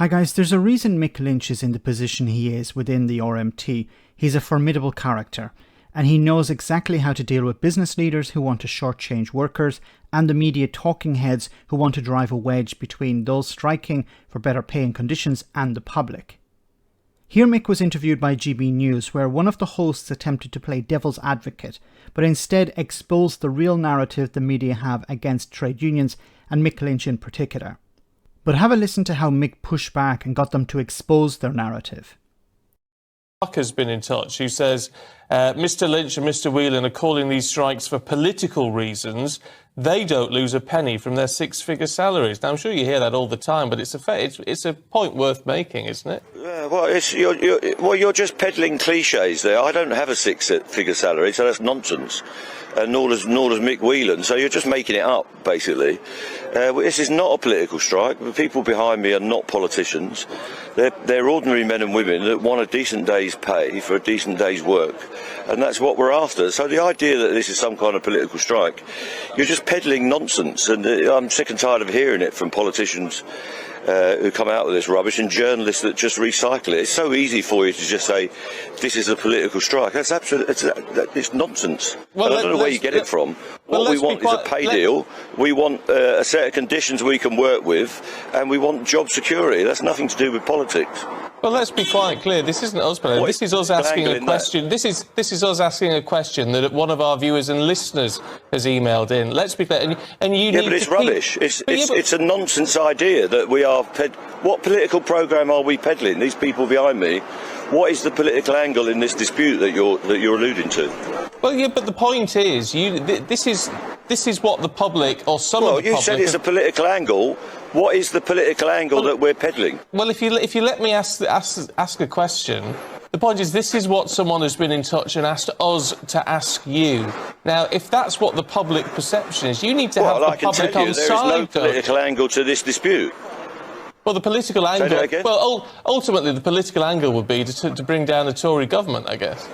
Hi guys, there's a reason Mick Lynch is in the position he is within the RMT. He's a formidable character, and he knows exactly how to deal with business leaders who want to shortchange workers and the media talking heads who want to drive a wedge between those striking for better pay and conditions and the public. Here Mick was interviewed by GB News, where one of the hosts attempted to play devil's advocate, but instead exposed the real narrative the media have against trade unions and Mick Lynch in particular. But have a listen to how Mick pushed back and got them to expose their narrative. Mark has been in touch, who says Mr Lynch and Mr Whelan are calling these strikes for political reasons. They don't lose a penny from their six-figure salaries. Now, I'm sure you hear that all the time, but it's a point worth making, isn't it? You're just peddling cliches there. I don't have a six-figure salary, so that's nonsense. Nor does Mick Whelan, so you're just making it up, basically. This is not a political strike. The people behind me are not politicians. They're ordinary men and women that want a decent day's pay for a decent day's work, and that's what we're after. So the idea that this is some kind of political strike, you're just peddling nonsense, and I'm sick and tired of hearing it from politicians who come out with this rubbish and journalists that just recycle it. It's so easy for you to just say this is a political strike. That's it's nonsense. Well, I don't know where you get it from. What we want is a pay deal. We want a set of conditions we can work with, and we want job security. That's nothing to do with politics. Well, let's be quite clear. This isn't us, but this is us asking a question. This is us asking a question that one of our viewers and listeners has emailed in. Let's be clear. And you need but it's rubbish. It's a nonsense idea that we are. What political programme are we peddling? These people behind me. What is the political angle in this dispute that you're alluding to? Well, yeah, but the point is, this is what the public or some of the public. Well, you said it's a political angle. What is the political angle that we're peddling? Well, if you let me ask a question, the point is this is what someone has been in touch and asked us to ask you. Now, if that's what the public perception is, you need to have the public on side. There is no political angle to this dispute. Well, the political angle. Say that again? Well, ultimately, the political angle would be to bring down a Tory government, I guess.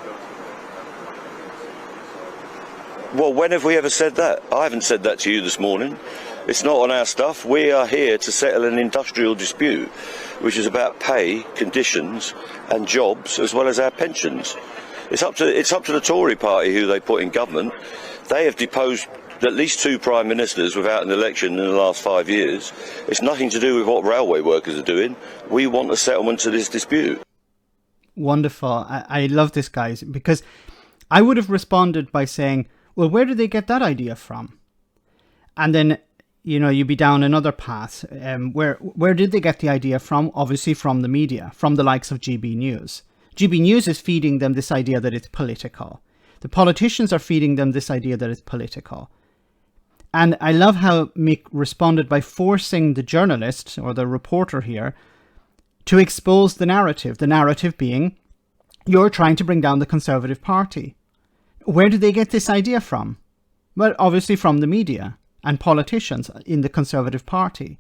Well, when have we ever said that? I haven't said that to you this morning. It's not on our stuff. We are here to settle an industrial dispute, which is about pay, conditions and jobs, as well as our pensions. It's up to the Tory party who they put in government. They have deposed at least 2 prime ministers without an election in the last 5 years. It's nothing to do with what railway workers are doing. We want a settlement to this dispute. Wonderful. I love this, guys, because I would have responded by saying, well, where did they get that idea from? And then, you'd be down another path. Where did they get the idea from? Obviously from the media, from the likes of GB News. GB News is feeding them this idea that it's political. The politicians are feeding them this idea that it's political. And I love how Mick responded by forcing the journalist, or the reporter here, to expose the narrative being, you're trying to bring down the Conservative Party. Where did they get this idea from? Well, obviously from the media and politicians in the Conservative Party,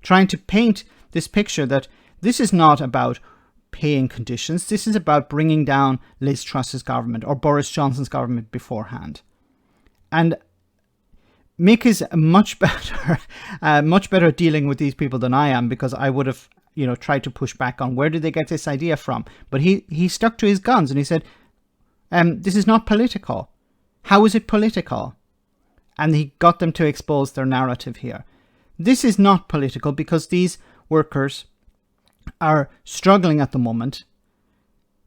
trying to paint this picture that this is not about paying conditions, this is about bringing down Liz Truss's government or Boris Johnson's government beforehand. And Mick is much better at dealing with these people than I am, because I would have, tried to push back on where did they get this idea from. But he stuck to his guns and he said, this is not political. How is it political? And he got them to expose their narrative here. This is not political because these workers are struggling at the moment.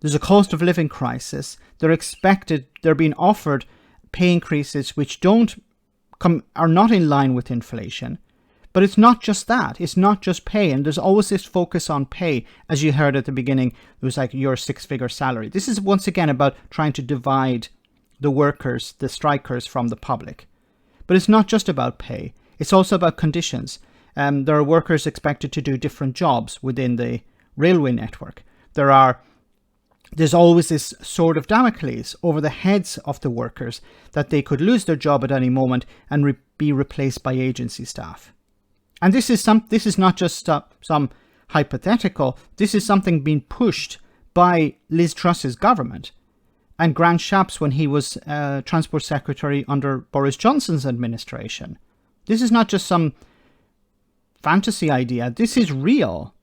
There's a cost of living crisis. They're being offered pay increases which are not in line with inflation. But it's not just that. It's not just pay. And there's always this focus on pay. As you heard at the beginning, it was like your 6-figure salary. This is once again about trying to divide the workers, the strikers, from the public. But it's not just about pay. It's also about conditions. There are workers expected to do different jobs within the railway network. There's always this sword of Damocles over the heads of the workers that they could lose their job at any moment and be replaced by agency staff. And this is not just some hypothetical. This is something being pushed by Liz Truss's government and Grant Shapps when he was Transport Secretary under Boris Johnson's administration. This is not just some fantasy idea. This is real.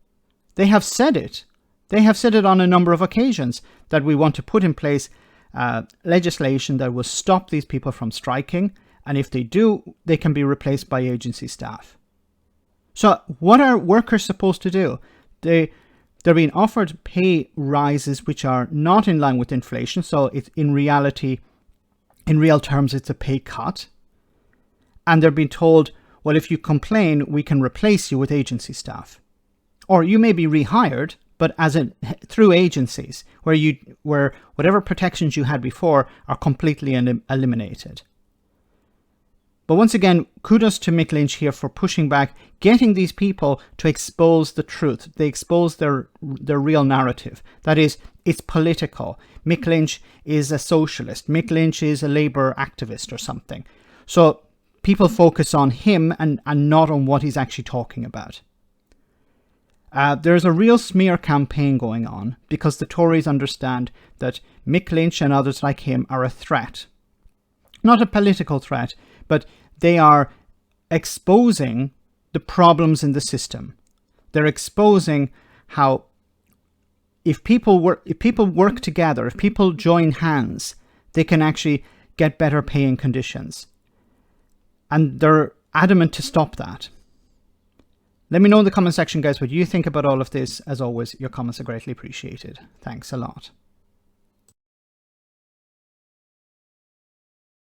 They have said it. They have said it on a number of occasions that we want to put in place legislation that will stop these people from striking. And if they do, they can be replaced by agency staff. So what are workers supposed to do? They're being offered pay rises which are not in line with inflation. So it's in reality, in real terms, it's a pay cut. And they're being told, well, if you complain, we can replace you with agency staff. Or you may be rehired, but through agencies where whatever protections you had before are completely eliminated. But once again, kudos to Mick Lynch here for pushing back, getting these people to expose the truth. They expose their real narrative. That is, it's political. Mick Lynch is a socialist. Mick Lynch is a Labour activist or something. So people focus on him and not on what he's actually talking about. There's a real smear campaign going on because the Tories understand that Mick Lynch and others like him are a threat. Not a political threat, but they are exposing the problems in the system. They're exposing how if people work together, if people join hands, they can actually get better paying conditions. And they're adamant to stop that. Let me know in the comment section, guys, what you think about all of this. As always, your comments are greatly appreciated. Thanks a lot.